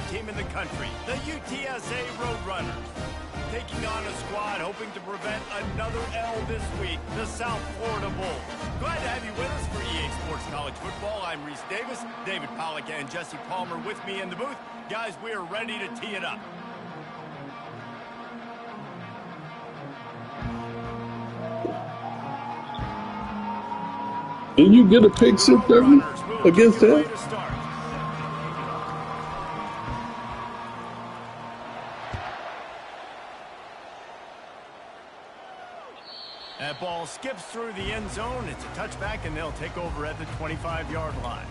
team in the country, the UTSA Roadrunners. Taking on a squad hoping to prevent another L this week, the South Florida Bulls. Glad to have you with us for EA Sports College Football. I'm Reese Davis, David Pollack and Jesse Palmer with me in the booth. Guys, we are ready to tee it up. Did you get a pick six against him? That ball skips through the end zone. It's a touchback, and they'll take over at the 25-yard line.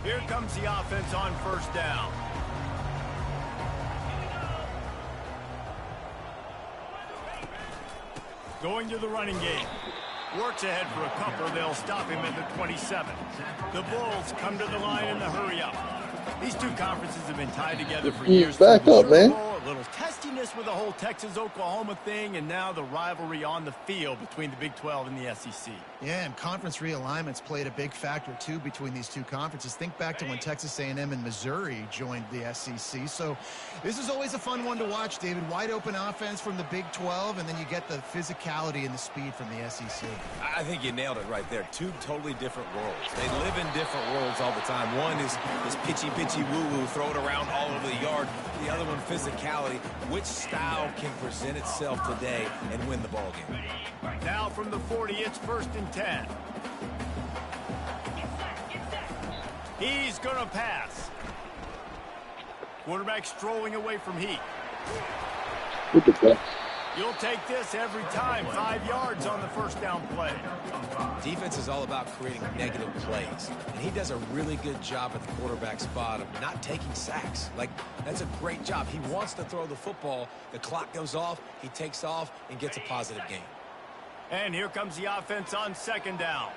Here comes the offense on first down. Going to the running game. Works ahead for a couple. They'll stop him at the 27. The Bulls come to the line in the hurry up. These two conferences have been tied together for years. Back up, man. A little testiness with the whole Texas-Oklahoma thing, and now the rivalry on the field between the Big 12 and the SEC. Yeah, and conference realignments played a big factor, too, between these two conferences. Think back to when Texas A&M and Missouri joined the SEC. So this is always a fun one to watch, David. Wide open offense from the Big 12, and then you get the physicality and the speed from the SEC. I think you nailed it right there. Two totally different worlds. They live in different worlds all the time. One is pitchy woo-woo, throw it around all over the yard. The other one, physicality. Which style can present itself today and win the ball game? Now from the 40, it's 1st and 10. He's going to pass. Quarterback strolling away from Heat. Look at that. You'll take this every time. 5 yards on the first down play. Defense is all about creating negative plays, and he does a really good job at the quarterback spot of not taking sacks. Like, that's a great job. He wants to throw the football. The clock goes off. He takes off and gets a positive gain. And here comes the offense on 2nd down.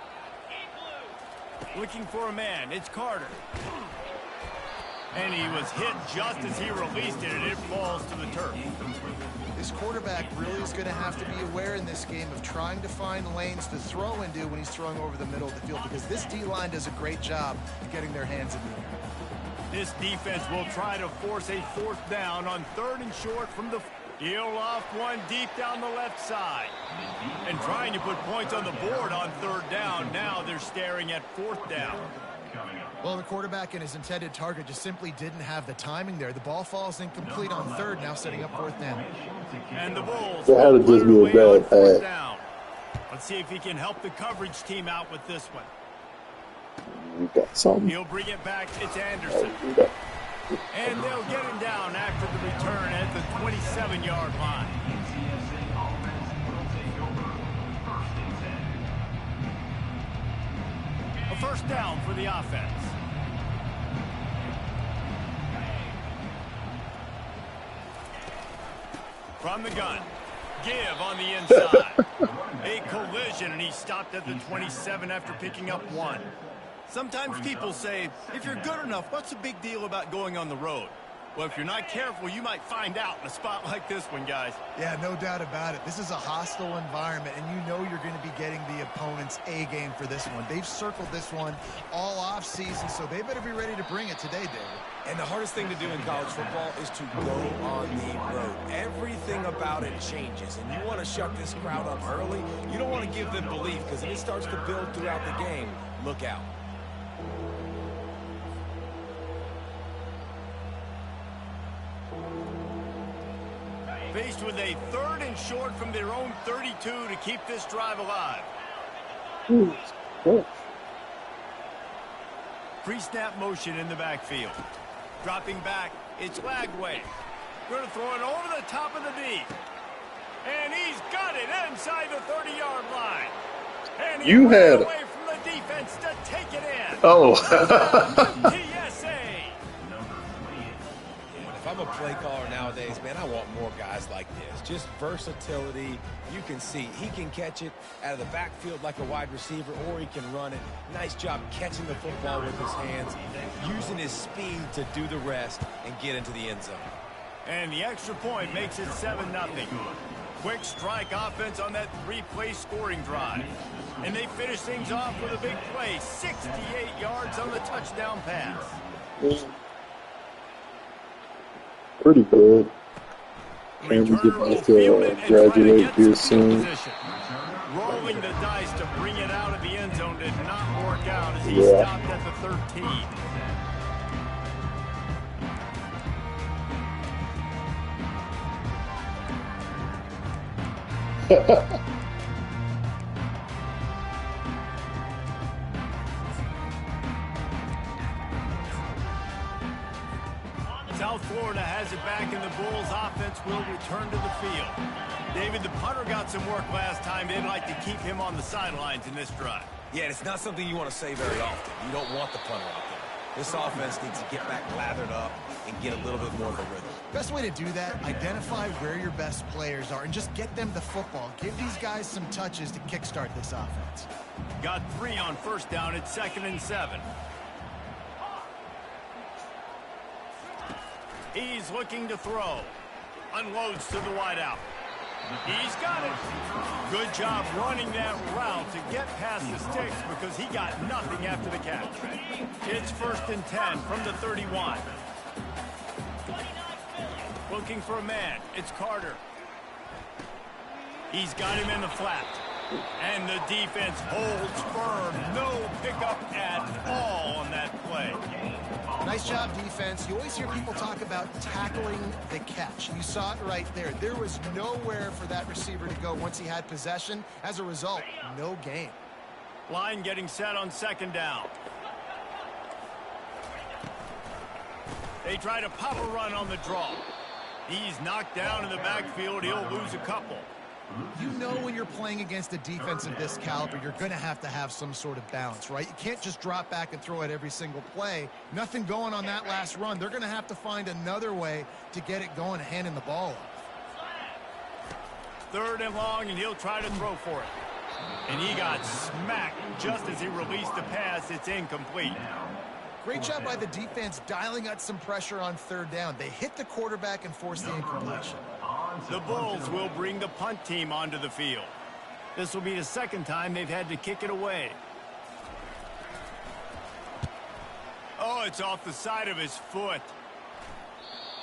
Looking for a man. It's Carter. And he was hit just as he released it, and it falls to the turf. This quarterback really is going to have to be aware in this game of trying to find lanes to throw into when he's throwing over the middle of the field, because this D-line does a great job of getting their hands in the air. This defense will try to force a 4th down on 3rd and short from the... He'll loft one deep down the left side. And trying to put points on the board on 3rd down. Now they're staring at 4th down. Well, the quarterback and his intended target just simply didn't have the timing there. The ball falls incomplete on 3rd, now setting up 4th down. And the Bulls That had to just be a bad pass. Down. Let's see if he can help the coverage team out with this one. You got something. He'll bring it back. It's Anderson. And they'll get him down after the return at the 27-yard line. A 1st down for the offense. From the gun. Give on the inside. A collision, and he stopped at the 27 after picking up 1. Sometimes people say, if you're good enough, what's the big deal about going on the road? Well, if you're not careful, you might find out in a spot like this one, guys. Yeah, no doubt about it. This is a hostile environment, and you know you're going to be getting the opponent's A game for this one. They've circled this one all off season, so they better be ready to bring it today, David. And the hardest thing to do in college football is to go on the road. Everything about it changes, and you want to shut this crowd up early. You don't want to give them belief, because if it starts to build throughout the game, look out. Faced with a 3rd and short from their own 32 to keep this drive alive. Pre-snap motion in the backfield. Dropping back, it's Lagway. Going to throw it over the top of the D. And he's got it inside the 30-yard line. And he ran away from the defense to take it in. Oh. TSA. If I'm a play caller nowadays, man, I want more guys like this. Just versatility. You can see he can catch it out of the backfield like a wide receiver, or he can run it. Nice job catching the football with his hands, using his speed to do the rest and get into the end zone. And the extra point makes it 7-0. Quick strike offense on that three-play scoring drive. And they finish things off with a big play, 68 yards on the touchdown pass. Pretty good. Can we get back to graduate here soon? Rolling the dice to bring it out of the end zone did not work out as he stopped at the 13. South Florida has it back, and the Bulls offense will return to the field. David, the punter got some work last time. They'd like to keep him on the sidelines in this drive. Yeah, it's not something you want to say very often. You don't want the punter out there. This offense needs to get back lathered up and get a little bit more of a rhythm. Best way to do that, identify where your best players are and just get them the football. Give these guys some touches to kickstart this offense. Got 3 on first down. It's 2nd and 7. He's looking to throw. Unloads to the wideout. He's got it. Good job running that route to get past the sticks because he got nothing after the catch. It's 1st and 10 from the 31. Looking for a man. It's Carter. He's got him in the flat. And the defense holds firm. No pickup at all on that play. Nice job, defense. You always hear people talk about tackling the catch. You saw it right there. There was nowhere for that receiver to go once he had possession. As a result, no gain. Line getting set on 2nd down. They try to pop a run on the draw. He's knocked down in the backfield. He'll lose a couple. You know when you're playing against a defense of this caliber, you're going to have some sort of balance, right? You can't just drop back and throw it every single play. Nothing going on that last run. They're going to have to find another way to get it going, handing the ball off. 3rd and long, and he'll try to throw for it. And he got smacked just as he released the pass. It's incomplete. Great job by the defense dialing out some pressure on 3rd down. They hit the quarterback and forced the incompletion. The Bulls will bring the punt team onto the field. This will be the 2nd time they've had to kick it away. Oh, it's off the side of his foot.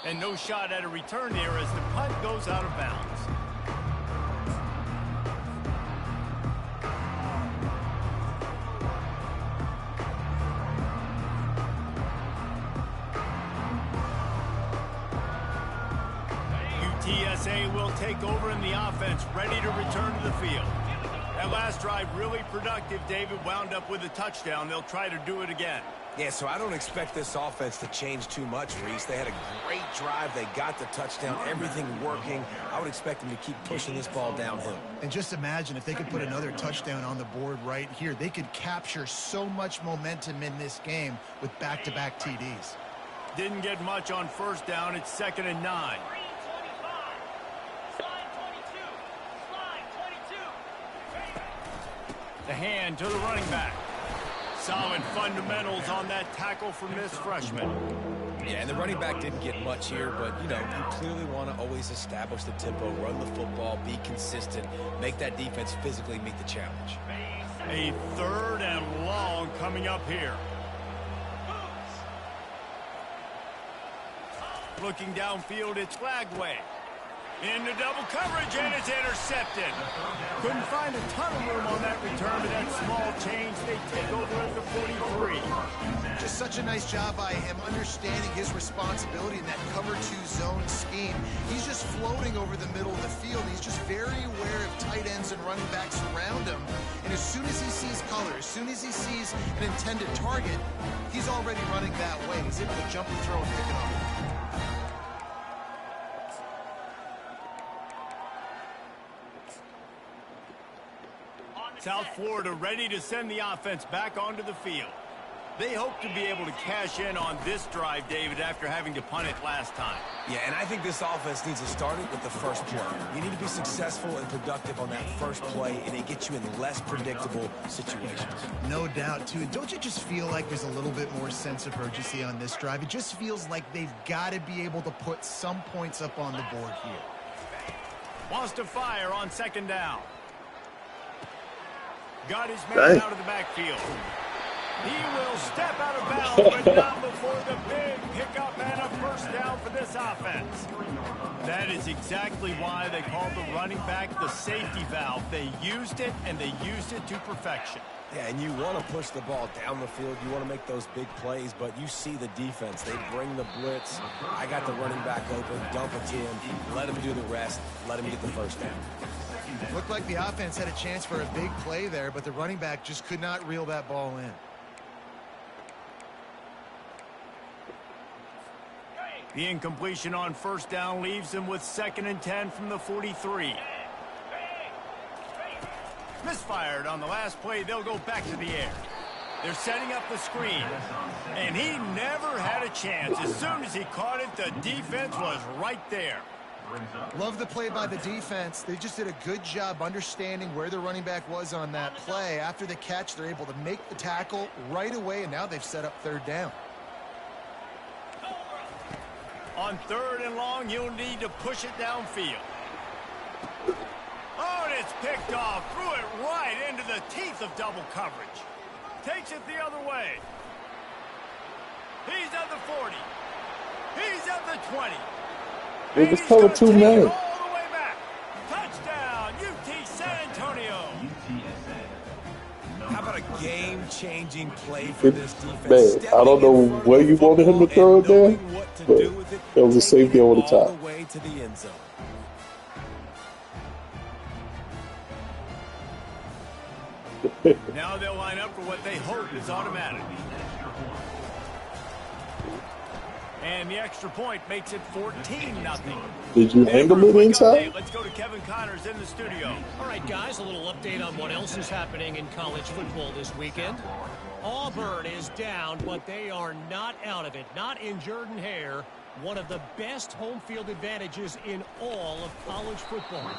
And no shot at a return here as the punt goes out of bounds. UTSA will take over in the offense, ready to return to the field. That last drive really productive. David wound up with a touchdown. They'll try to do it again. Yeah, so I don't expect this offense to change too much, Reese. They had a great drive. They got the touchdown, everything working. I would expect them to keep pushing this ball downhill. And just imagine if they could put another touchdown on the board right here. They could capture so much momentum in this game with back-to-back TDs. Didn't get much on 1st down. It's 2nd and 9. The hand to the running back. Solid fundamentals on that tackle from this freshman. Yeah, and the running back didn't get much here, but, you know, you clearly want to always establish the tempo, run the football, be consistent, make that defense physically meet the challenge. A 3rd and long coming up here. Looking downfield, it's Flagway. Into double coverage, and it's intercepted. Couldn't find a ton of room on that return, but that small change, they take over at the 43. Just such a nice job by him understanding his responsibility in that cover 2 zone scheme. He's just floating over the middle of the field. He's just very aware of tight ends and running backs around him. And as soon as he sees color, as soon as he sees an intended target, he's already running that way. He's able to jump and throw and pick it off. South Florida ready to send the offense back onto the field. They hope to be able to cash in on this drive, David, after having to punt it last time. Yeah, and I think this offense needs to start it with the first play. You need to be successful and productive on that first play, and it gets you in less predictable situations. No doubt, too. Don't you just feel like there's a little bit more sense of urgency on this drive? It just feels like they've got to be able to put some points up on the board here. Wants to fire on second down. Got his man out of the backfield. He will step out of bounds, but not before the big pickup and a first down for this offense. That is exactly why they call the running back the safety valve. They used it, and they used it to perfection. Yeah, and you want to push the ball down the field. You want to make those big plays, but you see the defense. They bring the blitz. I got the running back open, dump it to him, let him do the rest, let him get the first down. Looked like the offense had a chance for a big play there, but the running back just could not reel that ball in. The incompletion on first down leaves him with 2nd and 10 from the 43. Misfired on the last play. They'll go back to the air. They're setting up the screen. And he never had a chance. As soon as he caught it, the defense was right there. Love the play by the defense. They just did a good job understanding where the running back was on that play. After the catch, they're able to make the tackle right away, and now they've set up 3rd down. On 3rd and long, you'll need to push it downfield. Oh, and it's picked off. Threw it right into the teeth of double coverage. Takes it the other way. He's at the 40. He's at the 20. They just covered 2 men. All the way back. Touchdown, UT San Antonio. How about a game-changing play for this defense? Man, I don't know where you wanted him to throw it there, but it was a safety over the top. All the way to the end zone. Now they'll line up for what they hope is automatic. And the extra point makes it 14-0. Did you angle it inside? Let's go to Kevin Connors in the studio. All right, guys, a little update on what else is happening in college football this weekend. Auburn is down, but they are not out of it. Not in Jordan-Hare. One of the best home field advantages in all of college football.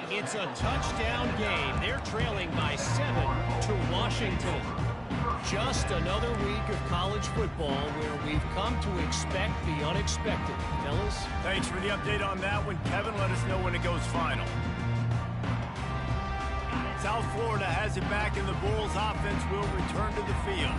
It's a touchdown game. They're trailing by 7 to Washington. Just another week of college football where we've come to expect the unexpected. Fellas? Thanks for the update on that one, Kevin. Let us know when it goes final. South Florida has it back, and the Bulls offense will return to the field.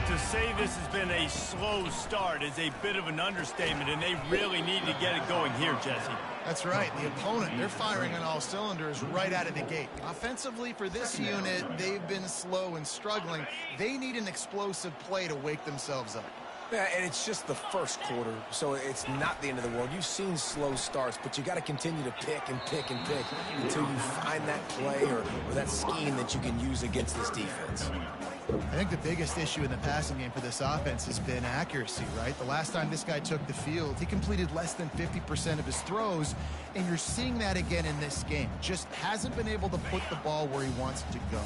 To say this has been a slow start is a bit of an understatement, and they really need to get it going here, Jesse. That's right. The opponent, they're firing on all cylinders right out of the gate. Offensively, for this unit, they've been slow and struggling. They need an explosive play to wake themselves up. Yeah, and it's just the first quarter, so it's not the end of the world. You've seen slow starts, but you got to continue to pick and pick and pick until you find that play or that scheme that you can use against this defense. I think the biggest issue in the passing game for this offense has been accuracy, right? The last time this guy took the field, he completed less than 50% of his throws, and you're seeing that again in this game. Just hasn't been able to put the ball where he wants it to go.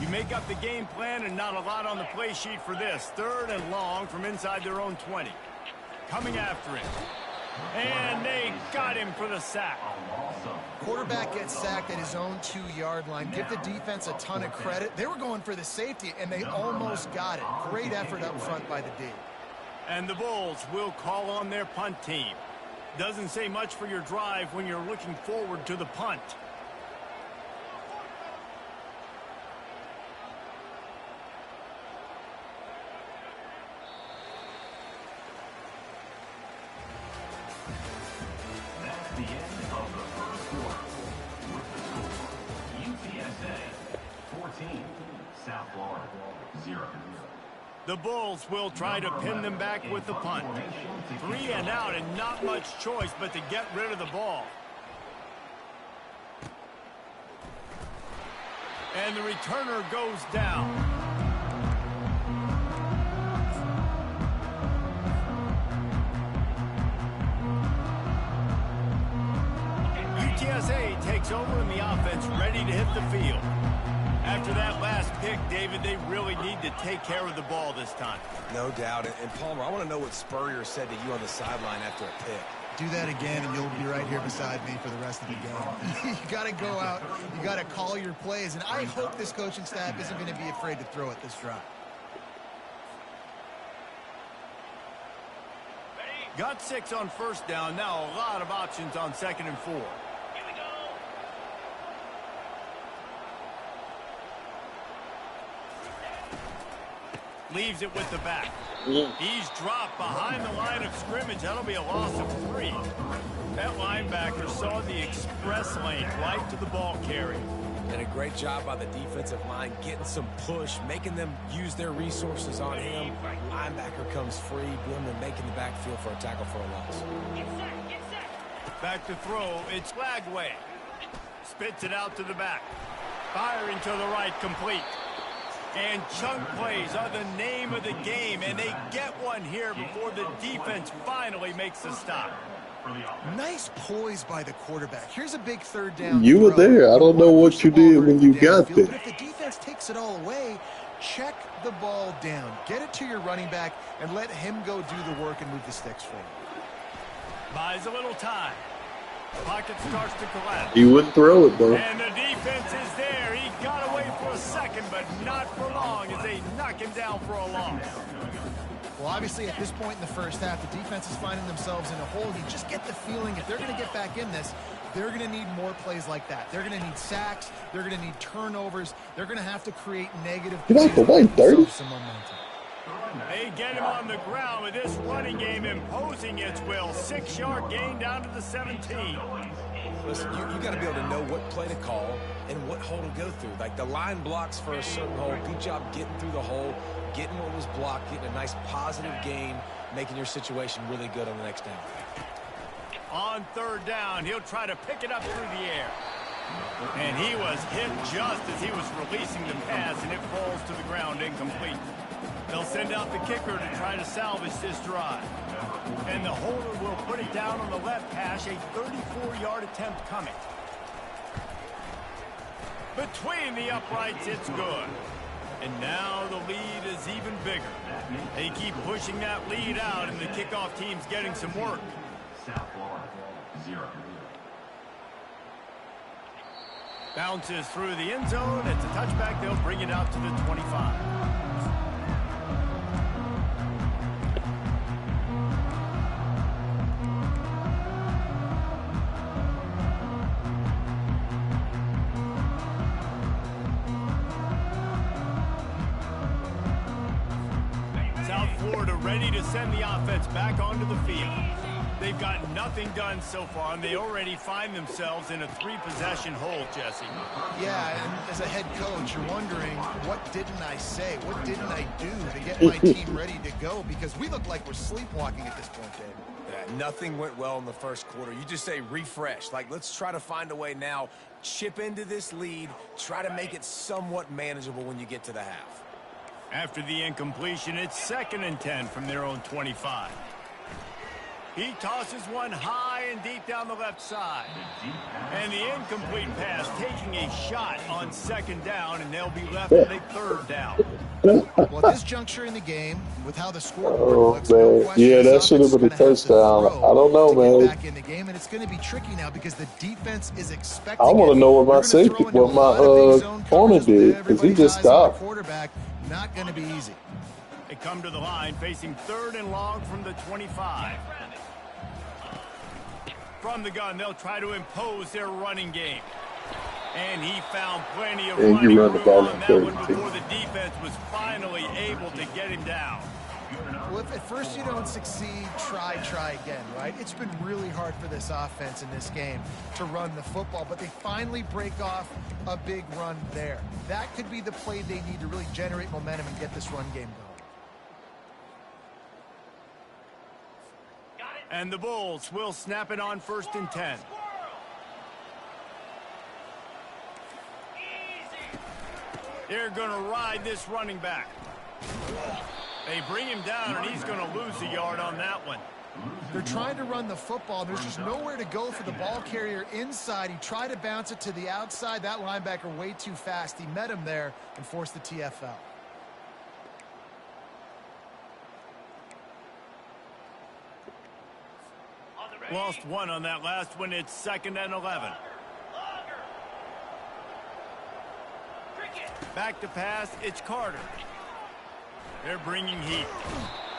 You make up the game plan and not a lot on the play sheet for this. 3rd and long from inside their own 20. Coming after him. And they got him for the sack. Quarterback gets sacked at his own 2-yard line. Give the defense a ton of credit. They were going for the safety, and they almost got it. Great effort up front by the D. And the Bulls will call on their punt team. Doesn't say much for your drive when you're looking forward to the punt. South Florida, 0. The Bulls will try to pin them back with the punt. 3 and out and not much choice but to get rid of the ball. And the returner goes down. UTSA takes over and the offense ready to hit the field. After that last pick, David, they really need to take care of the ball this time. No doubt. And Palmer, I want to know what Spurrier said to you on the sideline after a pick. Do that again, and you'll be right here beside me for the rest of the game. You got to go out. You got to call your plays, and I hope this coaching staff isn't going to be afraid to throw it this drive. Got 6 on first down. Now a lot of options on 2nd and 4. Leaves it with the back. He's dropped behind the line of scrimmage. That'll be a loss of 3. That linebacker saw the express lane right to the ball carrier. And a great job by the defensive line getting some push, making them use their resources on him. Linebacker comes free, boom, and making the backfield for a tackle for a loss. Back to throw, it's Lagway. Spits it out to the back. Firing to the right, complete. And chunk plays are the name of the game, and they get one here before the defense finally makes a stop. Nice poise by the quarterback. Here's a big third down. You were there. I don't know what you did when you got there. But if the defense takes it all away, check the ball down. Get it to your running back and let him go do the work and move the sticks for you. Buys a little time. Pocket starts to collapse. He wouldn't throw it, though. And the defense is there. He got away for a second, but not for long as they knock him down for a loss. Well, obviously, at this point in the first half, the defense is finding themselves in a hole. You just get the feeling if they're going to get back in this, they're going to need more plays like that. They're going to need sacks. They're going to need turnovers. They're going to have to create negative Get out the way, 30. some momentum. They get him on the ground with this running game imposing its will. 6-yard gain down to the 17. Listen, you got to be able to know what play to call and what hole to go through. Like the line blocks for a certain hole. Good job getting through the hole, getting what was blocked, getting a nice positive gain, making your situation really good on the next down. On third down, he'll try to pick it up through the air. And he was hit just as he was releasing the pass, and it falls to the ground incomplete. They'll send out the kicker to try to salvage this drive. And the holder will put it down on the left hash, a 34-yard attempt coming. Between the uprights, it's good. And now the lead is even bigger. They keep pushing that lead out, and the kickoff team's getting some work. South Florida, 0. Bounces through the end zone. It's a touchback. They'll bring it out to the 25. Ready to send the offense back onto the field. They've got nothing done so far, and they already find themselves in a 3-possession hole, Jesse. Yeah, and as a head coach, you're wondering, what didn't I say? What didn't I do to get my team ready to go? Because we look like we're sleepwalking at this point, Dave. Yeah, nothing went well in the first quarter. You just say refresh. Like, let's try to find a way now, chip into this lead, try to make it somewhat manageable when you get to the half. After the incompletion, it's 2nd and 10 from their own 25. He tosses one high and deep down the left side. And the incomplete pass taking a shot on 2nd down, and they'll be left with a 3rd down. Well, at this juncture in the game, with how the scoreboard looks, no question, yeah, that should have been a touchdown. I don't know, man. Back in the game, and it's going to be tricky now because the defense is expecting. I want to know what my safety, what my corner did, because he just stopped. Quarterback, not going to be easy. They come to the line facing 3rd and long from the 25. From the gun, they'll try to impose their running game. And he found plenty of running room on that one before the defense was finally able to get him down. Well, if at first you don't succeed, try again, right? It's been really hard for this offense in this game to run the football, but they finally break off a big run there. That could be the play they need to really generate momentum and get this run game going. And the Bulls will snap it on 1st and 10. They're going to ride this running back. They bring him down, and he's going to lose a yard on that one. They're trying to run the football. There's just nowhere to go for the ball carrier inside. He tried to bounce it to the outside. That linebacker way too fast. He met him there and forced the TFL. Lost one on that last one. It's 2nd and 11. Back to pass. It's Carter. They're bringing heat.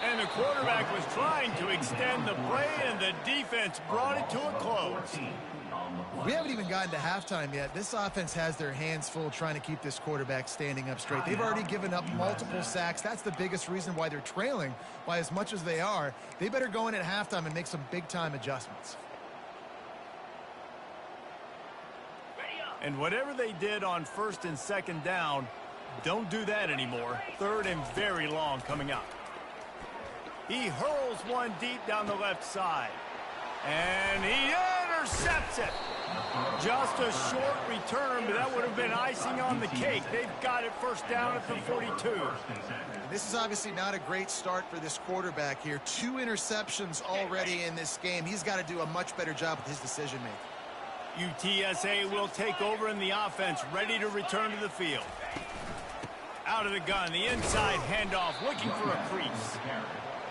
And the quarterback was trying to extend the play, and the defense brought it to a close. We haven't even gotten to halftime yet. This offense has their hands full trying to keep this quarterback standing up straight. They've already given up multiple sacks. That's the biggest reason why they're trailing by as much as they are. They better go in at halftime and make some big-time adjustments. And whatever they did on 1st and 2nd down, don't do that anymore. 3rd and very long coming up. He hurls one deep down the left side. And he intercepts it. Just a short return, but that would have been icing on the cake. They've got it 1st down at the 42. This is obviously not a great start for this quarterback here. 2 interceptions already in this game. He's got to do a much better job with his decision-making. UTSA will take over in the offense, ready to return to the field. Out of the gun, the inside handoff, looking for a crease.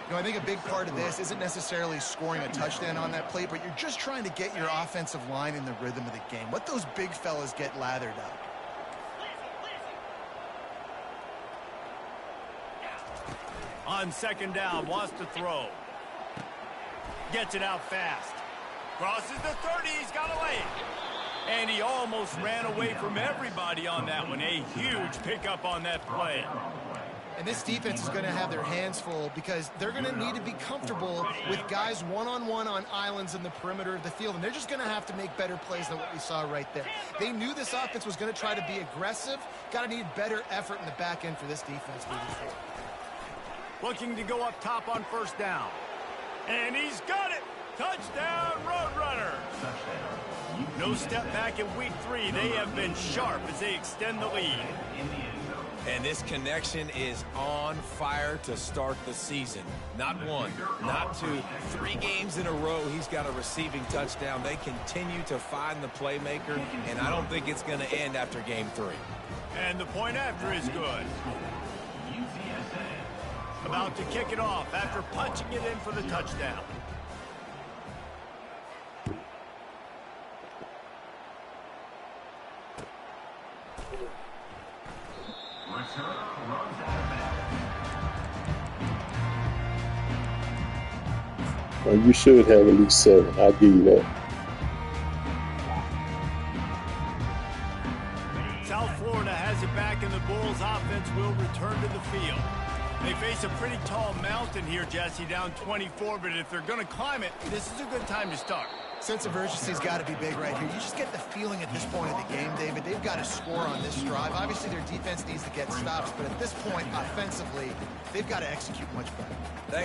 You know, I think a big part of this isn't necessarily scoring a touchdown on that play, but you're just trying to get your offensive line in the rhythm of the game. Let those big fellas get lathered up. On 2nd down, wants to throw. Gets it out fast. Crosses the 30, he's got a leg. And he almost ran away from everybody on that one. A huge pickup on that play. And this defense is going to have their hands full because they're going to need to be comfortable with guys one-on-one on islands in the perimeter of the field. And they're just going to have to make better plays than what we saw right there. They knew this offense was going to try to be aggressive. Got to need better effort in the back end for this defense moving forward. Looking to go up top on 1st down. And he's got it. Touchdown, Roadrunners. No step back in week 3. They have been sharp as they extend the lead. And this connection is on fire to start the season. Not 1, not 2, 3 games in a row he's got a receiving touchdown. They continue to find the playmaker, and I don't think it's going to end after game 3. And the point after is good. About to kick it off after punching it in for the touchdown. Well, you should have at least 7. I'll give you that. South Florida has it back, and the Bulls offense will return to the field. They face a pretty tall mountain here, Jesse, down 24, but if they're going to climb it, this is a good time to start. Sense of urgency's got to be big right here. You just get the feeling at this point of the game, David, they've got to score on this drive. Obviously, their defense needs to get stops, but at this point, offensively, they've got to execute much better.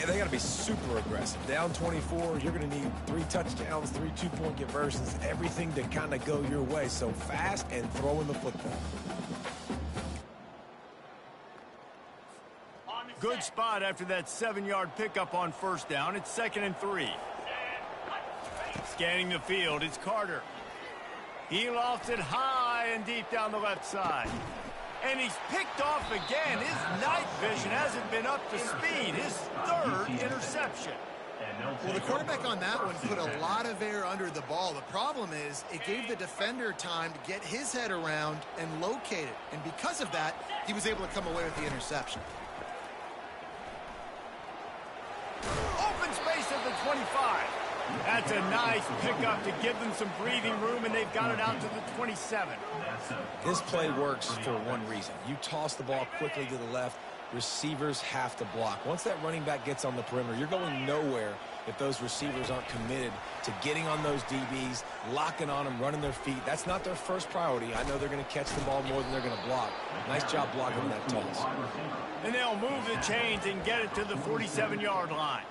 They got to be super aggressive. Down 24, you're going to need 3 touchdowns, 3 two-point conversions, everything to kind of go your way. So fast and throwing the football. Good spot after that 7-yard pickup on 1st down. It's 2nd and 3. Scanning the field, it's Carter. He lofts it high and deep down the left side. And he's picked off again. His night vision hasn't been up to speed. His 3rd interception. Well, the quarterback on that one put a lot of air under the ball. The problem is it gave the defender time to get his head around and locate it. And because of that, he was able to come away with the interception. Open space at the 25. That's a nice pickup to give them some breathing room, and they've got it out to the 27. This play works for one reason. You toss the ball quickly to the left, receivers have to block. Once that running back gets on the perimeter, you're going nowhere if those receivers aren't committed to getting on those DBs, locking on them, running their feet. That's not their first priority. I know they're going to catch the ball more than they're going to block. Nice job blocking that toss. And they'll move the chains and get it to the 47-yard line.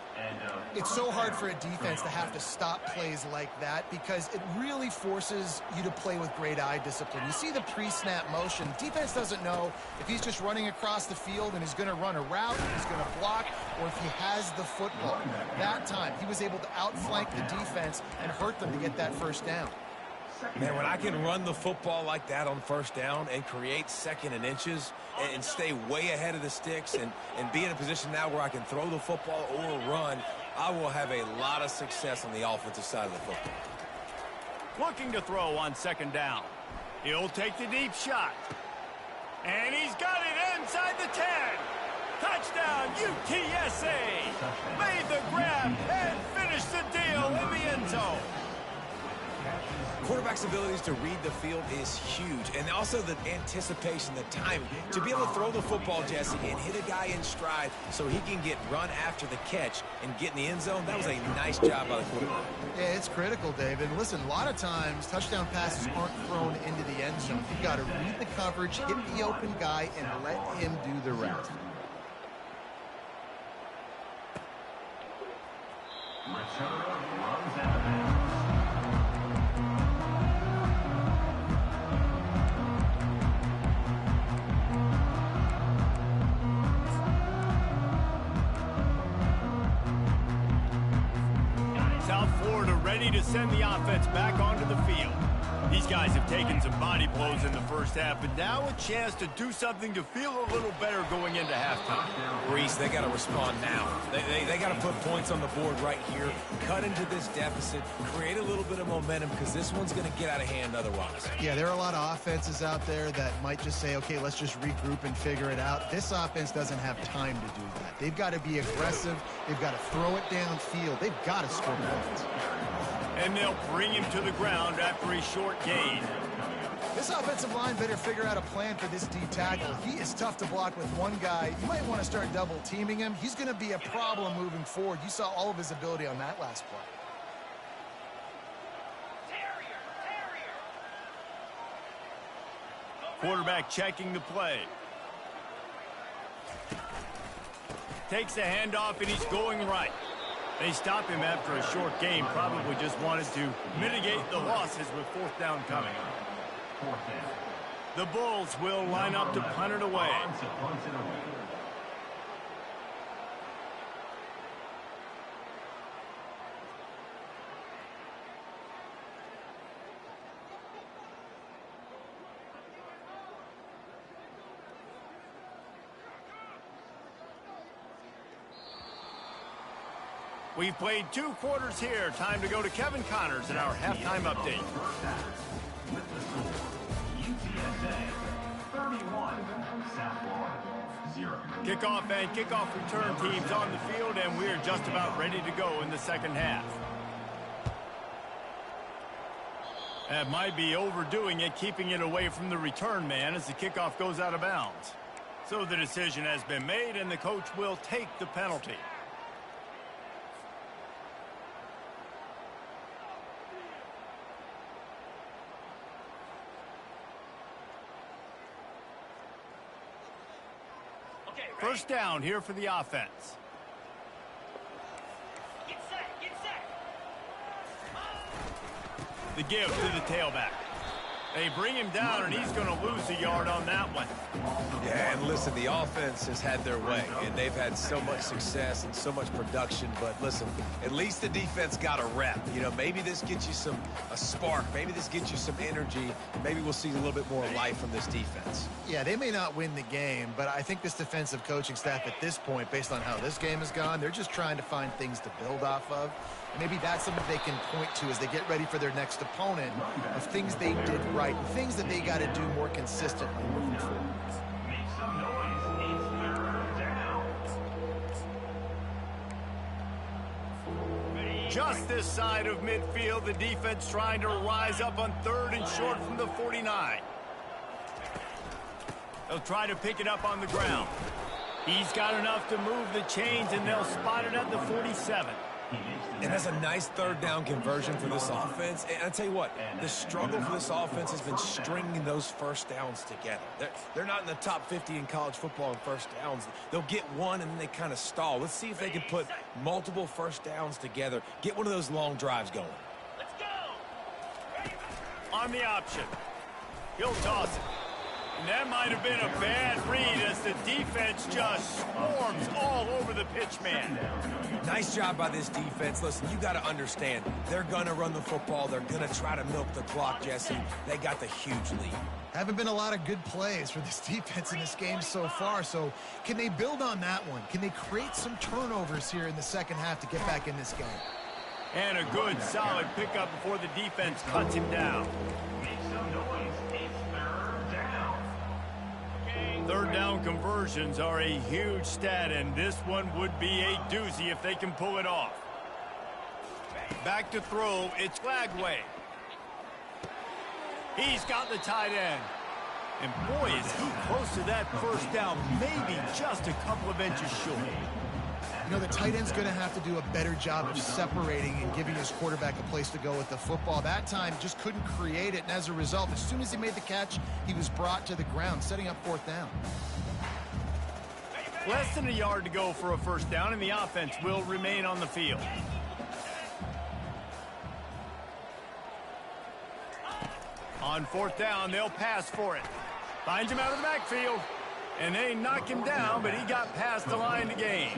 It's so hard for a defense to have to stop plays like that because it really forces you to play with great eye discipline. You see the pre-snap motion. Defense doesn't know if he's just running across the field and he's going to run a route, he's going to block, or if he has the football. That time, he was able to outflank the defense and hurt them to get that 1st down. Man, when I can run the football like that on 1st down and create 2nd and inches and stay way ahead of the sticks and be in a position now where I can throw the football or run, I will have a lot of success on the offensive side of the football. Looking to throw on 2nd down. He'll take the deep shot. And he's got it inside the 10. Touchdown, UTSA! Made the grab and finished the deal in the end zone. Quarterback's abilities to read the field is huge, and also the anticipation, the timing. To be able to throw the football, Jesse, and hit a guy in stride so he can get run after the catch and get in the end zone, that was a nice job by the quarterback. Yeah, it's critical, David. Listen, a lot of times touchdown passes aren't thrown into the end zone. You've got to read the coverage, hit the open guy, and let him do the rest. Returner runs out of bounds. South Florida ready to send the offense back onto the field. These guys have taken some body blows in the first half, but now a chance to do something to feel a little better going into halftime. Reese, they got to respond now. They got to put points on the board right here, cut into this deficit, create a little bit of momentum, because this one's going to get out of hand otherwise. Yeah, there are a lot of offenses out there that might just say, okay, let's just regroup and figure it out. This offense doesn't have time to do that. They've got to be aggressive. They've got to throw it downfield. They've got to score points. And they'll bring him to the ground after a short gain. This offensive line better figure out a plan for this D tackle. He is tough to block with one guy. You might want to start double teaming him. He's going to be a problem moving forward. You saw all of his ability on that last play. Quarterback checking the play. Takes the handoff, and he's going right. They stop him after a short game. Probably just wanted to mitigate the losses with fourth down coming. The Bulls will line up to punt it away. We've played 2 quarters here. Time to go to Kevin Connors in our halftime update. With the score, UTSA 31, South Florida 0. Kickoff and kickoff return teams on the field, and we're just about ready to go in the second half. That might be overdoing it, keeping it away from the return man as the kickoff goes out of bounds. So the decision has been made, and the coach will take the penalty. First down here for the offense. Get set. The give to the tailback. They bring him down, and he's going to lose a yard on that one. Yeah, and listen, the offense has had their way, and they've had so much success and so much production. But listen, at least the defense got a rep. You know, maybe this gets you a spark. Maybe this gets you some energy. Maybe we'll see a little bit more life from this defense. Yeah, they may not win the game, but I think this defensive coaching staff at this point, based on how this game has gone, they're just trying to find things to build off of. Maybe that's something they can point to as they get ready for their next opponent, of things they did right, and things that they got to do more consistently moving forward. Make some noise. It's third down. Just this side of midfield, the defense trying to rise up on 3rd and short from the 49. They'll try to pick it up on the ground. He's got enough to move the chains, and they'll spot it at the 47. And that's a nice 3rd down conversion for this offense. And I tell you what, the struggle for this offense has been stringing those first downs together. They're not in the top 50 in college football in first downs. They'll get one, and then they kind of stall. Let's see if they can put multiple first downs together, get one of those long drives going. Let's go. On the option. He'll toss it. And that might have been a bad read as the defense just swarms all over the pitch man. Nice job by this defense. Listen, you got to understand, they're going to run the football. They're going to try to milk the clock, Jesse. They got the huge lead. Haven't been a lot of good plays for this defense in this game so far, so can they build on that one? Can they create some turnovers here in the second half to get back in this game? And a good, solid pickup before the defense cuts him down. Make some noise. It's third down. 3rd Third down conversions are a huge stat, and this one would be a doozy if they can pull it off. Back to throw, it's Flagway. He's got the tight end. And boy, is he close to that first down, maybe just a couple of inches short. You know, the tight end's going to have to do a better job of separating and giving his quarterback a place to go with the football. That time, just couldn't create it, and as a result, as soon as he made the catch, he was brought to the ground, setting up fourth down. Less than a yard to go for a first down, and the offense will remain on the field. On fourth down, they'll pass for it. Finds him out of the backfield. And they knock him down, but he got past the line to gain.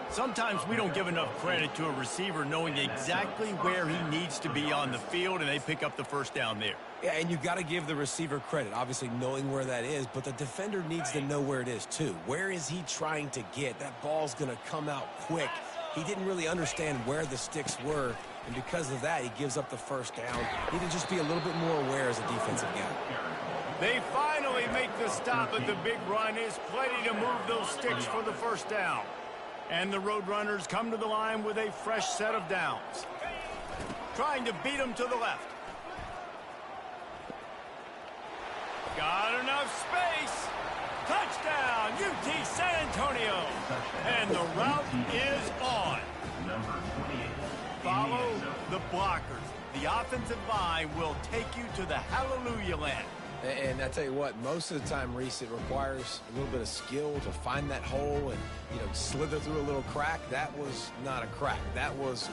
Sometimes we don't give enough credit to a receiver knowing exactly where he needs to be on the field, and they pick up the first down there. Yeah, and you've got to give the receiver credit, obviously knowing where that is, but the defender needs to know where it is too. Where is he trying to get? That ball's going to come out quick. He didn't really understand where the sticks were, and because of that, he gives up the first down. He needed to just be a little bit more aware as a defensive guy. They finally make the stop at the big run. Is plenty to move those sticks for the first down. And the Roadrunners come to the line with a fresh set of downs. Trying to beat them to the left. Got enough space. Touchdown, UT San Antonio. And the route is on. Follow the blockers. The offensive line will take you to the hallelujah land. And I tell you what, most of the time, Reese, it requires a little bit of skill to find that hole and, slither through a little crack. That was not a crack. That was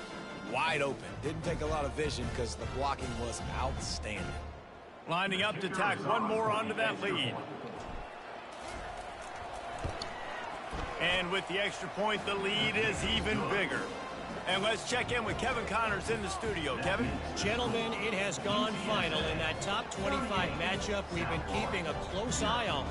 wide open. Didn't take a lot of vision because the blocking was outstanding. Lining up to tack one more onto that lead. And with the extra point, the lead is even bigger. And let's check in with Kevin Connors in the studio. Kevin? Gentlemen, it has gone final in that top 25 matchup we've been keeping a close eye on.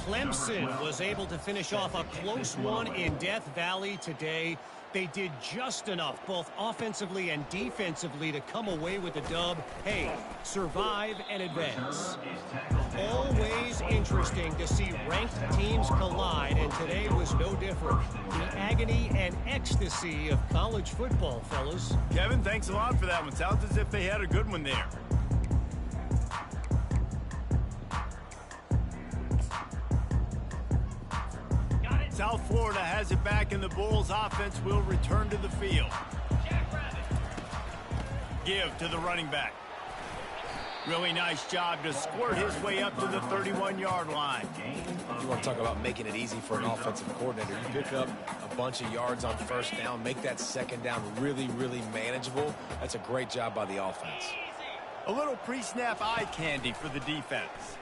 Clemson was able to finish off a close one in Death Valley today. They did just enough, both offensively and defensively, to come away with the dub. Hey, survive and advance. Always interesting to see ranked teams collide, and today was no different. The agony and ecstasy of college football, fellas. Kevin, thanks a lot for that one. Sounds as if they had a good one there. South Florida has it back, and the Bulls offense will return to the field. Give to the running back. Really nice job to squirt his way up to the 31-yard line. You want to talk about making it easy for an offensive coordinator. You pick up a bunch of yards on first down, make that second down really, really manageable. That's a great job by the offense. A little pre-snap eye candy for the defense.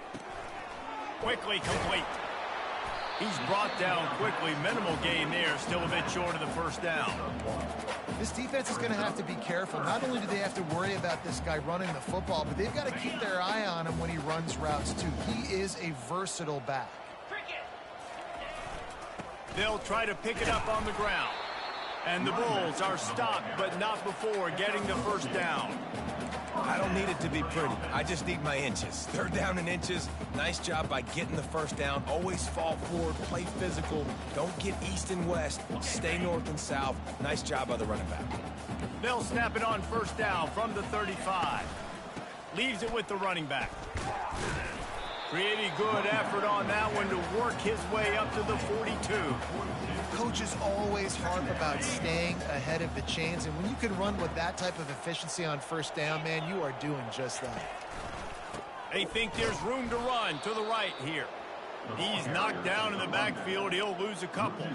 Quickly complete. He's brought down quickly. Minimal gain there. Still a bit short of the first down. This defense is going to have to be careful. Not only do they have to worry about this guy running the football, but they've got to keep their eye on him when he runs routes too. He is a versatile back. They'll try to pick it up on the ground. And the Bulls are stopped, but not before getting the first down. I don't need it to be pretty. I just need my inches. Third down in inches. Nice job by getting the first down. Always fall forward, play physical. Don't get east and west. Stay north and south. Nice job by the running back. They'll snap it on first down from the 35. Leaves it with the running back. Pretty good effort on that one to work his way up to the 42. Coaches always harp about staying ahead of the chains, and when you can run with that type of efficiency on first down, man, you are doing just that. They think there's room to run to the right here. He's knocked down in the backfield. He'll lose a couple.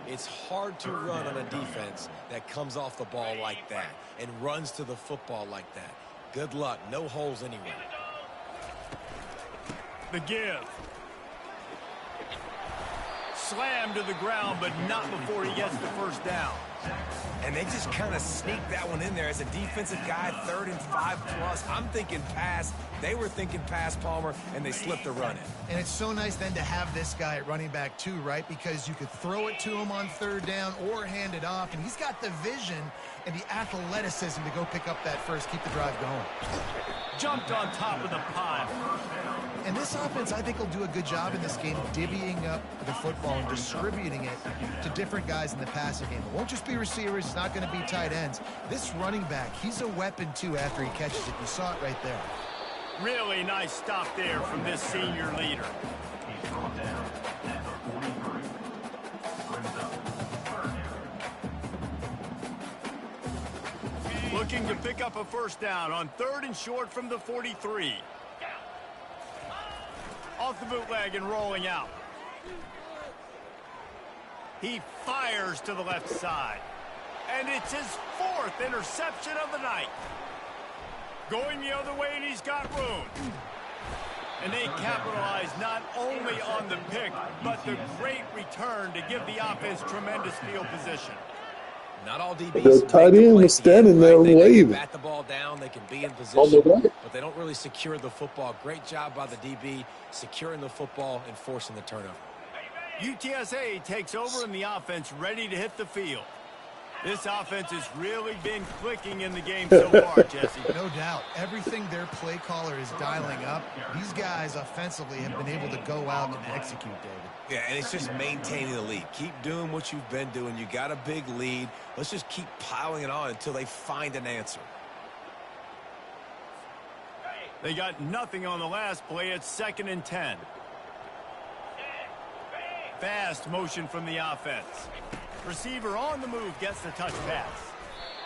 It's hard to run on a defense that comes off the ball like that and runs to the football like that. Good luck. No holes anywhere. The give. Slammed to the ground, but not before he gets the first down. And they just kind of sneaked that one in there as a defensive guy, 3rd and 5+. I'm thinking pass. They were thinking pass, Palmer, and they slipped the run in. And it's so nice then to have this guy at running back too, right? Because you could throw it to him on 3rd down or hand it off, and he's got the vision and the athleticism to go pick up that first, keep the drive going. Jumped on top of the pile. And this offense, I think, will do a good job in this game divvying up the football and distributing it to different guys in the passing game. It won't just be receivers. It's not going to be tight ends. This running back, he's a weapon, too, after he catches it. You saw it right there. Really nice stop there from this senior leader. He's brought down at the 43. Brings up third down. Looking to pick up a first down on 3rd and short from the 43. Off the bootleg and rolling out. He fires to the left side. And it's his 4th interception of the night. Going the other way, and he's got room. And they capitalize not only on the pick, but the great return to give the offense tremendous field position. Not all DBs. The tight end was standing there waving. Bat the ball down, they can be in position, but they don't really secure the football. Great job by the DB securing the football and forcing the turnover. UTSA takes over and the offense ready to hit the field. This offense has really been clicking in the game so far, Jesse. No doubt. Everything their play caller is dialing up, these guys offensively have been able to go out and execute, David. Yeah, and it's just maintaining the lead. Keep doing what you've been doing. You got a big lead. Let's just keep piling it on until they find an answer. They got nothing on the last play. It's 2nd and 10. Fast motion from the offense. Receiver on the move gets the touch pass.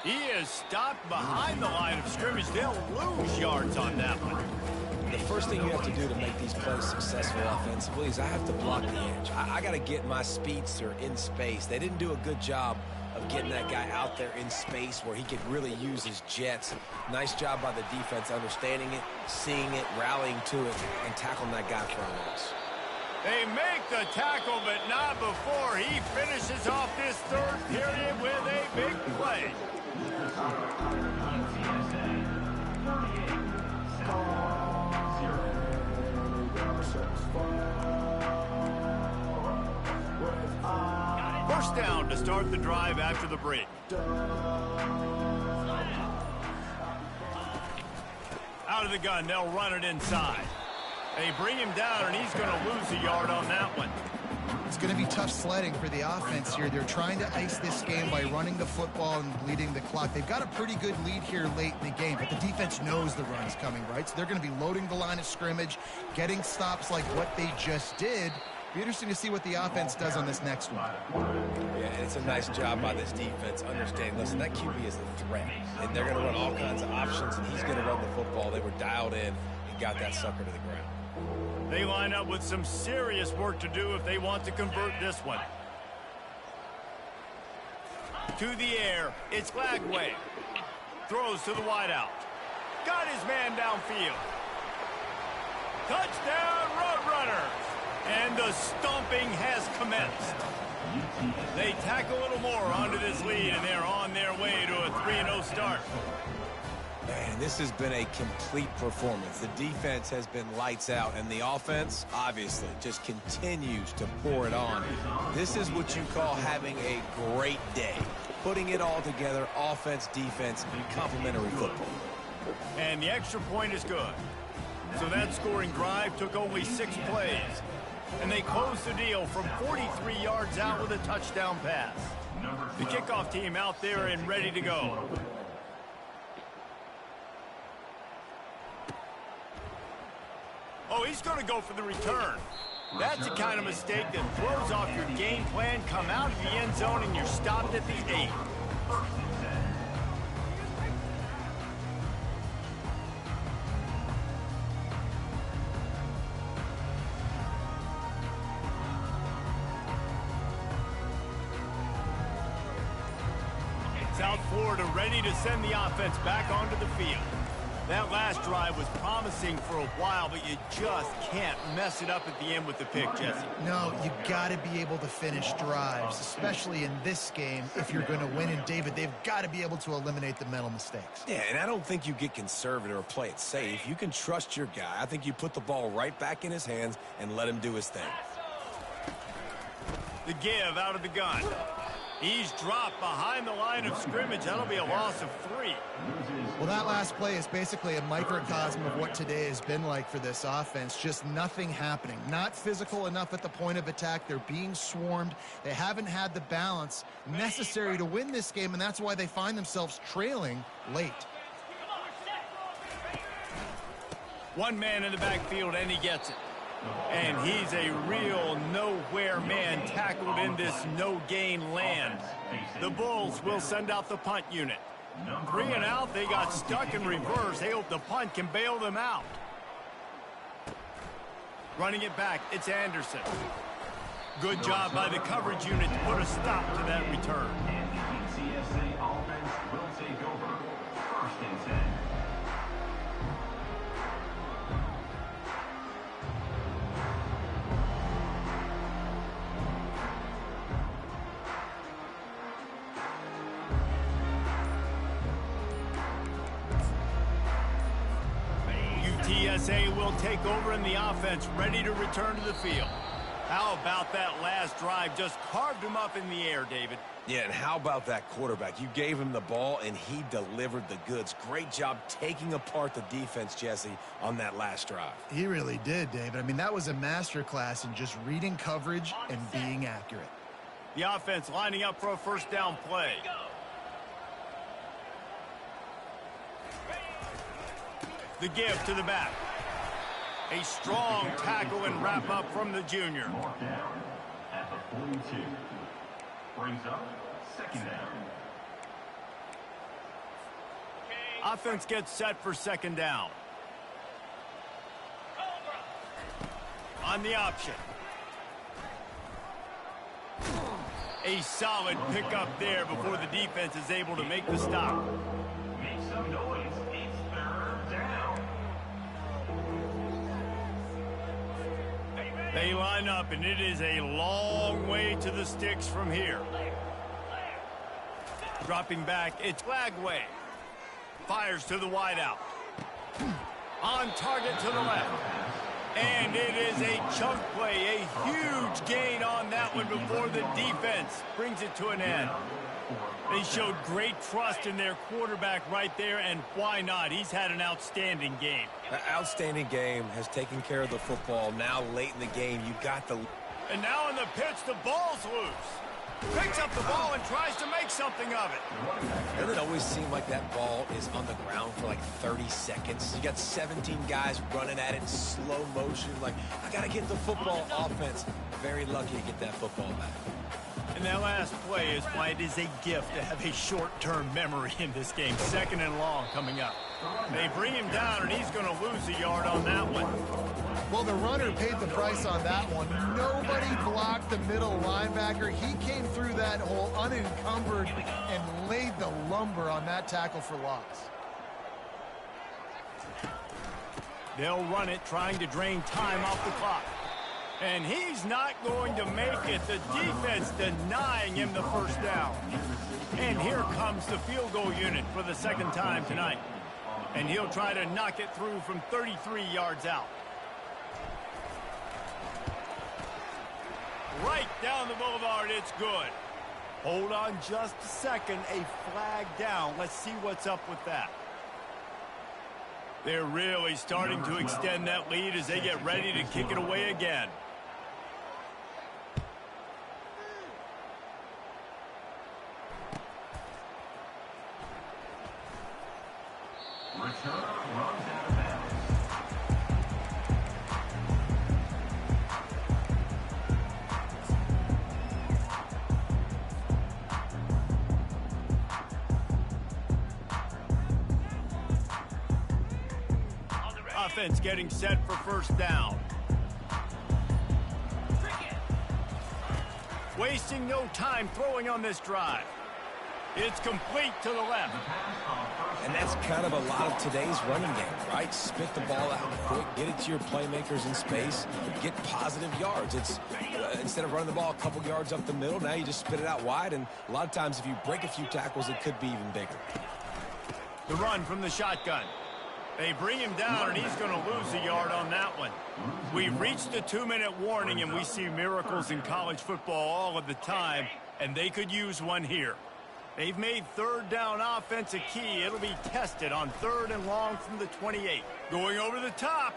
He is stopped behind the line of scrimmage. They'll lose yards on that one. The first thing you have to do to make these plays successful offensively is I have to block the edge. I got to get my speedster in space. They didn't do a good job of getting that guy out there in space where he could really use his jets. Nice job by the defense understanding it, seeing it, rallying to it, and tackling that guy for a loss. They make the tackle, but not before he finishes off this 3rd period with a big play. First down to start the drive after the break. Out of the gun, they'll run it inside. They bring him down, and he's going to lose a yard on that one. It's going to be tough sledding for the offense here. They're trying to ice this game by running the football and bleeding the clock. They've got a pretty good lead here late in the game, but the defense knows the run's coming, right? So they're going to be loading the line of scrimmage, getting stops like what they just did. Be interesting to see what the offense does on this next one. Yeah, and it's a nice job by this defense understanding, listen, that QB is a threat, and they're going to run all kinds of options, and he's going to run the football. They were dialed in and got that sucker to the ground. They line up with some serious work to do if they want to convert this one. To the air, it's Glagway. Throws to the wideout. Got his man downfield. Touchdown, Roadrunners! And the stomping has commenced. They tack a little more onto this lead, and they're on their way to a 3-0 start. Man, this has been a complete performance. The defense has been lights out, and the offense, obviously, just continues to pour it on. This is what you call having a great day. Putting it all together, offense, defense, and complementary football. And the extra point is good. So that scoring drive took only 6 plays. And they closed the deal from 43 yards out with a touchdown pass. The kickoff team out there and ready to go. Oh, he's going to go for the return. That's the kind of mistake that throws off your game plan. Come out of the end zone and you're stopped at the 8. South Florida ready to send the offense back onto the field. That last drive was promising for a while, but you just can't mess it up at the end with the pick, Jesse. No, you got to be able to finish drives, especially in this game if you're going to win. And, David, they've got to be able to eliminate the mental mistakes. Yeah, and I don't think you get conservative or play it safe. You can trust your guy. I think you put the ball right back in his hands and let him do his thing. The give out of the gun. He's dropped behind the line of scrimmage. That'll be a loss of 3. Well, that last play is basically a microcosm of what today has been like for this offense. Just nothing happening. Not physical enough at the point of attack. They're being swarmed. They haven't had the balance necessary to win this game, and that's why they find themselves trailing late. One man in the backfield, and he gets it. And he's a real nowhere man tackled in this no-gain land. The Bulls will send out the punt unit. 3 and out, they got stuck in reverse. They hope the punt can bail them out. Running it back, it's Anderson. Good job by the coverage unit to put a stop to that return. And the UTSA offense will take over. 1st and 10. UTSA will take over in the offense, ready to return to the field. How about that last drive? Just carved him up in the air, David. Yeah, and how about that quarterback? You gave him the ball, and he delivered the goods. Great job taking apart the defense, Jesse, on that last drive. He really did, David. I mean, that was a masterclass in just reading coverage and being accurate. The offense lining up for a first down play. The give to the back. A strong tackle and wrap up from the junior. Mark down at the 42. Brings up 2nd down. Offense gets set for 2nd down. On the option. A solid pickup there before the defense is able to make the stop. Make some noise. It's 3rd down. They line up, and it is a long way to the sticks from here. Dropping back, it's Flagway. Fires to the wideout. On target to the left. And it is a chunk play, a huge gain on that one before the defense brings it to an end. They showed great trust in their quarterback right there, and why not? He's had an outstanding game. An outstanding game, has taken care of the football. Now late in the game, you got the... And now in the pitch, the ball's loose. Picks up the ball and tries to make something of it. Doesn't it always seem like that ball is on the ground for like 30 seconds? You got 17 guys running at it in slow motion. Like, I got to get the football. Offense. Very lucky to get that football back. And that last play is why it is a gift to have a short-term memory in this game. 2nd and long coming up. They bring him down, and he's going to lose a yard on that one. Well, the runner paid the price on that one. Nobody blocked the middle linebacker. He came through that hole unencumbered and laid the lumber on that tackle for loss. They'll run it, trying to drain time off the clock. And he's not going to make it. The defense denying him the first down. And here comes the field goal unit for the 2nd time tonight. And he'll try to knock it through from 33 yards out. Right down the boulevard, it's good. Hold on just a second. A flag down. Let's see what's up with that. They're really starting to extend that lead as they get ready to kick it away again. Return runs out of bounds. Offense getting set for first down. Wasting no time throwing on this drive. It's complete to the left. And that's kind of a lot of today's running game, right? Spit the ball out quick, get it to your playmakers in space, get positive yards. It's instead of running the ball a couple yards up the middle, now you just spit it out wide, and a lot of times if you break a few tackles, it could be even bigger. The run from the shotgun. They bring him down, and he's going to lose a yard on that one. We've reached the 2-minute warning, and we see miracles in college football all of the time, and they could use one here. They've made third down offense a key. It'll be tested on 3rd and long from the 28. Going over the top.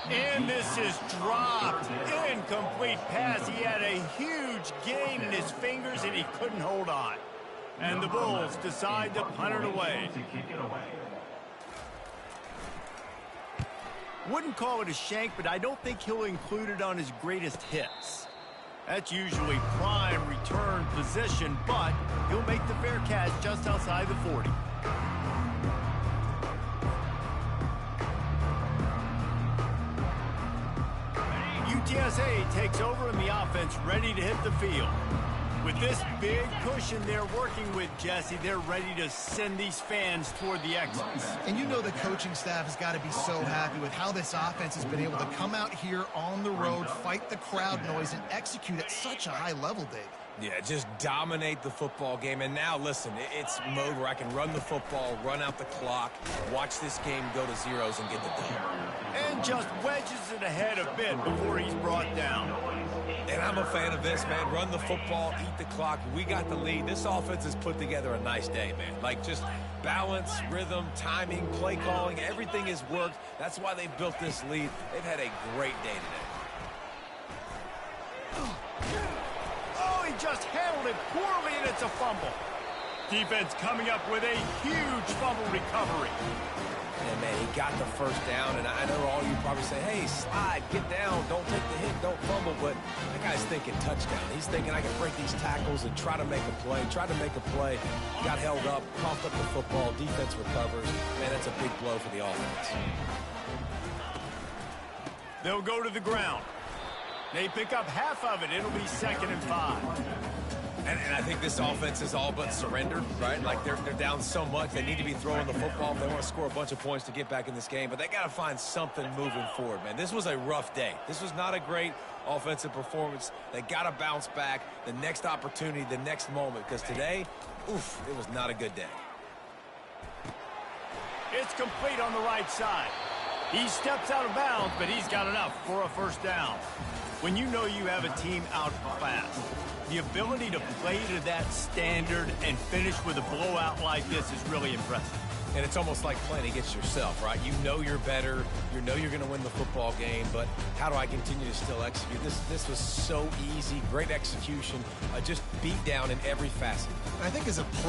And this is dropped. Incomplete pass. He had a huge gain in his fingers, and he couldn't hold on. And the Bulls decide to punt it away. Wouldn't call it a shank, but I don't think he'll include it on his greatest hits. That's usually prime return position, but he'll make the fair catch just outside the 40. UTSA takes over and the offense ready to hit the field. With this big cushion they're working with, Jesse, they're ready to send these fans toward the exits. And you know the coaching staff has got to be so happy with how this offense has been able to come out here on the road, fight the crowd noise, and execute at such a high level, Dave. Yeah, just dominate the football game. And now, listen, it's mode where I can run the football, run out the clock, watch this game go to zeros and get the dub. And just wedges it ahead a bit before he's brought down. And I'm a fan of this, man. Run the football, eat the clock. We got the lead. This offense has put together a nice day, man. Like, just balance, rhythm, timing, play calling, everything has worked. That's why they've built this lead. They've had a great day today. Oh, he just handled it poorly, and it's a fumble. Defense coming up with a huge fumble recovery. And, man, he got the first down, and I know all you probably say, hey, slide, get down, don't take the hit, don't fumble, but that guy's thinking touchdown. He's thinking I can break these tackles and try to make a play, got held up, coughed up the football, defense recovers. Man, that's a big blow for the offense. They'll go to the ground. They pick up half of it. It'll be 2nd and 5. And I think this offense is all but surrendered, right? Like they're down so much. They need to be throwing the football if they want to score a bunch of points to get back in this game. But they got to find something moving forward, man. This was a rough day. This was not a great offensive performance. They got to bounce back the next opportunity, the next moment. Because today, oof, it was not a good day. It's complete on the right side. He steps out of bounds, but he's got enough for a first down. When you know you have a team out fast, the ability to play to that standard and finish with a blowout like this is really impressive. And it's almost like playing against yourself, right? You know you're better. You know you're going to win the football game, but how do I continue to still execute? This was so easy. Great execution. Just beat down in every facet. I think as a player,